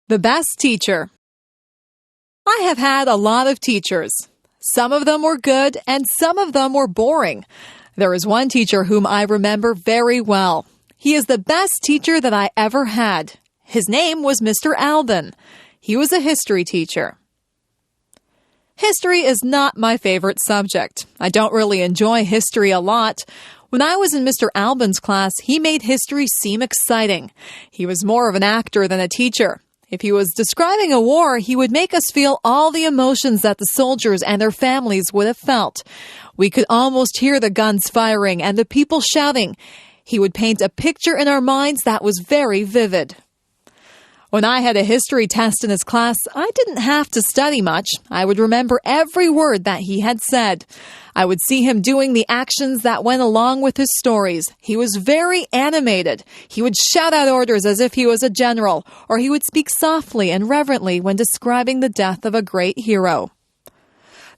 The best teacher. I have had a lot of teachers. Some of them were good and some of them were boring. There is one teacher whom I remember very well. He is the best teacher that I ever had. His name was Mr. Alban. He was a history teacher. History is not my favorite subject. I don't really enjoy history a lot. When I was in Mr. Alban's class, he made history seem exciting. He was more of an actor than a teacher. If he was describing a war, he would make us feel all the emotions that the soldiers and their families would have felt. We could almost hear the guns firing and the people shouting. He would paint a picture in our minds that was very vivid. When I had a history test in his class, I didn't have to study much. I would remember every word that he had said. I would see him doing the actions that went along with his stories. He was very animated. He would shout out orders as if he was a general, or he would speak softly and reverently when describing the death of a great hero.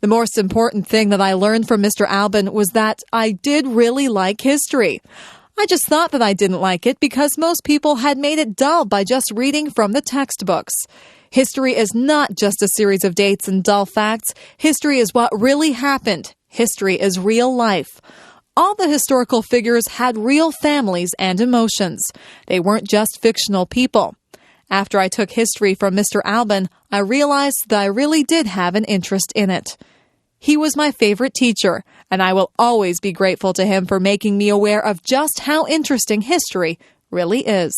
The most important thing that I learned from Mr. Alban was that I did really like history. I just thought that I didn't like it because most people had made it dull by just reading from the textbooks. History is not just a series of dates and dull facts. History is what really happened. History is real life. All the historical figures had real families and emotions. They weren't just fictional people. After I took history from Mr. Alban, I realized that I really did have an interest in it. He was my favorite teacher, and I will always be grateful to him for making me aware of just how interesting history really is.